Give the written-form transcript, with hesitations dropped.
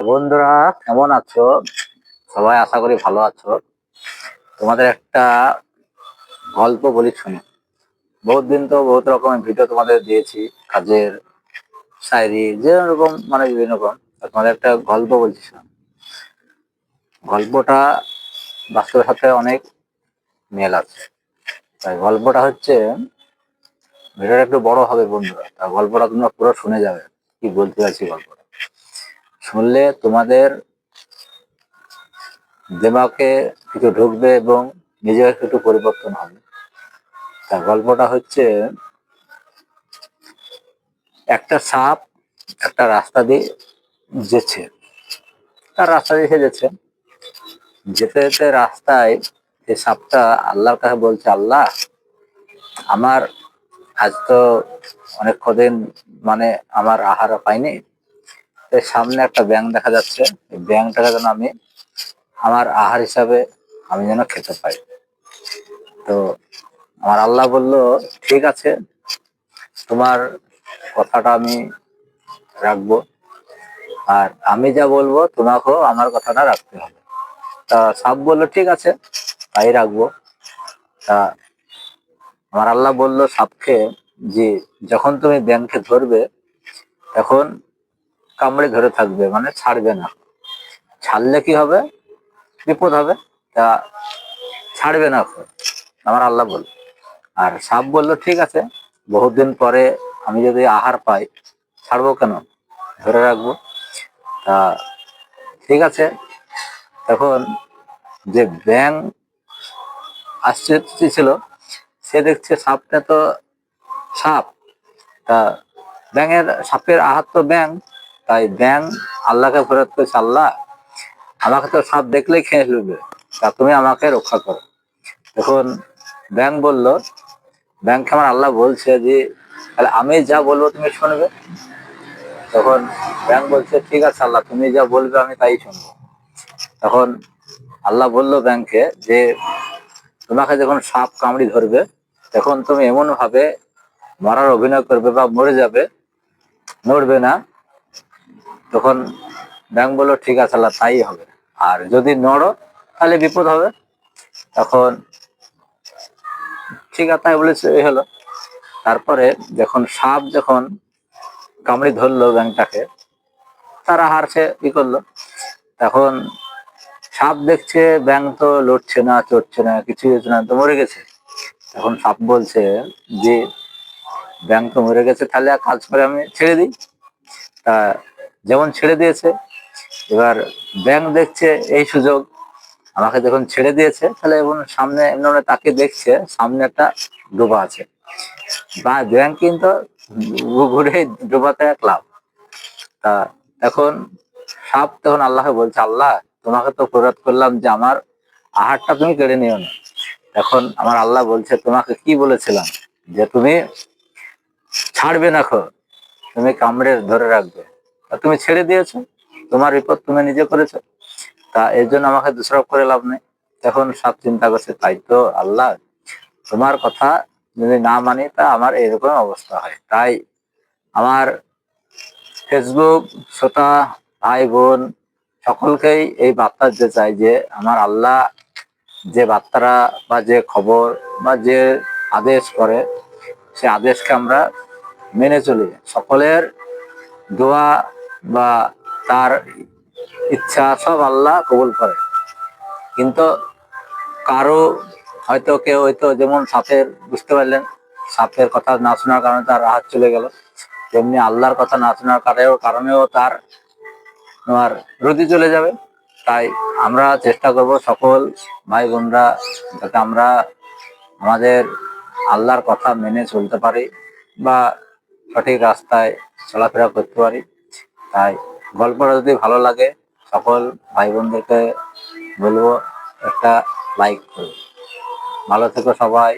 বন্ধুরা, কেমন আছো? সবাই আশা করি ভালো আছো। তোমাদের একটা গল্প বলি শুনে। বহুত দিন তো বহুত রকমের ভিডিও তোমাদের দিয়েছি, কাজের, শায়রি, যে রকম মানে বিভিন্ন রকম। তোমাদের একটা গল্প বলছি শোনো। গল্পটা বাস্তবের সাথে অনেক মেল আছে। তাই গল্পটা হচ্ছে, ভিডিওটা একটু বড় হবে বন্ধুরা, তা গল্পটা তোমরা পুরো শুনে যাবে। কি বলতে চাইছি, গল্পটা শুনলে তোমাদের দিমাগে কিছু ঢুকবে এবং নিজের একটু পরিবর্তন হবে। তা গল্পটা হচ্ছে, একটা সাপ একটা রাস্তা দিয়ে যেছে। তার রাস্তা দিয়ে সে যেছে, যেতে যেতে রাস্তায় এই সাপটা আল্লাহর কাছে বলছে, আল্লাহ, আমার আজ তো অনেক কদিন মানে আমার আহার পাইনি। এর সামনে একটা ব্যাঙ দেখা যাচ্ছে, এই ব্যাঙটাকে যেন আমি আমার আহার হিসাবে আমি যেন খেতে পাই। তো আমার আল্লাহ বলল, ঠিক আছে, তোমার কথাটা আমি রাখবো, আর আমি যা বলবো তোমাকেও আমার কথাটা রাখতে হবে। তা সাপ বললো, ঠিক আছে, তাই রাখবো। তা আমার আল্লাহ বলল সাপকে, যে যখন তুমি ব্যাঙকে ধরবে তখন কামড়ে ধরে থাকবে, মানে ছাড়বে না। ছাড়লে কি হবে? বিপদ হবে। তা ছাড়বে না এখন, আমার আল্লাহ বলল। আর সাপ বলল, ঠিক আছে, বহুত দিন পরে আমি যদি আহার পাই, ছাড়বো কেন, ধরে রাখবো। তা ঠিক আছে। তখন যে ব্যাঙ আসছে ছিল, সে দেখছে সাপটা তো সাপ। তা সাপের আহার তো ব্যাঙ। তাই ব্যাঙ আল্লাহকে ফেরত করেছে, আল্লাহ, আমাকে তো সাপ দেখলেই খেয়ে ফেলবে, তা তুমি আমাকে রক্ষা করো। তখন ব্যাঙ বলল, ব্যাঙকে আমার আল্লাহ বলছে যে, তাহলে আমি যা বলবো তুমি শুনবে। তখন ব্যাঙ বলছে, ঠিক আছে আল্লাহ, তুমি যা বলবে আমি তাই শুনবো। তখন আল্লাহ বলল ব্যাঙকে যে, তোমাকে যখন সাপ কামড়ি ধরবে তখন তুমি এমন ভাবে মরার অভিনয় করবে বা মরে যাবে, নড়বে না। তখন ব্যাঙ বললো, ঠিক আছে আল্লাহ, তাই হবে। আর যদি নড়ো তাহলে বিপদ হবে। তখন ঠিক আছে, তাই বলেছে, এই হলো। তারপরে যখন সাপ যখন কামড়ি ধরলো ব্যাঙটাকে, তারা হারছে ই করলো। তখন সাপ দেখছে ব্যাঙ তো লড়ছে না, চড়ছে না, কিছু হচ্ছে না, তো মরে গেছে। তখন সাপ বলছে যে, ব্যাঙ তো মরে গেছে, তাহলে এক কাজ করে আমি ছেড়ে দিই। তা যেমন ছেড়ে দিয়েছে, এবার ব্যাঙ দেখছে এই সুযোগ, আমাকে যখন ছেড়ে দিয়েছে, তাহলে এবং সামনে এমনি তাকে দেখছে সামনে একটা ডোবা আছে, বা ব্যাঙ কিন্তু ঘুরে ডোবাতে এক লাভ। তা এখন সাপ তখন আল্লাহকে বলছে, আল্লাহ, তোমাকে তো ফেরত করলাম যে আমার আহারটা তুমি কেড়ে নিও না। এখন আমার আল্লাহ বলছে, তোমাকে কি বলেছিলাম যে তুমি ছাড়বে না, তুমি কামড়ে ধরে রাখবে, তুমি ছেড়ে দিয়েছো, তোমার বিপদ তুমি নিজে করেছো। তা এর জন্য আমাকে দোষারোপ করে লাভ নেই। তখন সব চিন্তা করছে, তাই তো আল্লাহ, তোমার কথা যদি না মানি তা আমার এরকম অবস্থা হয়। তাই আমার ফেসবুক শ্রোতা ভাই বোন সকলকেই এই বার্তা দিতে চাই যে, আমার আল্লাহ যে বার্তারা বা যে খবর বা যে আদেশ করে, সে আদেশকে আমরা মেনে চলি। সকলের দোয়া বা তার ইচ্ছা সব আল্লাহ কবুল করে। কিন্তু কারো হয়তো কেউ হয়তো, যেমন সাপের, বুঝতে পারলেন, সাপের কথা না শোনার কারণে তার রাহাত চলে গেল, তেমনি আল্লাহর কথা না শোনার কারণেও তার তোমার রুজি চলে যাবে। তাই আমরা চেষ্টা করব সকল ভাই বোনরা, যাতে আমরা আমাদের আল্লাহর কথা মেনে চলতে পারি বা সঠিক রাস্তায় চলাফেরা করতে পারি। তাই গল্পটা যদি ভালো লাগে, সকল ভাই বোনদেরকে বলবো একটা লাইক করো। ভালো থেকো সবাই।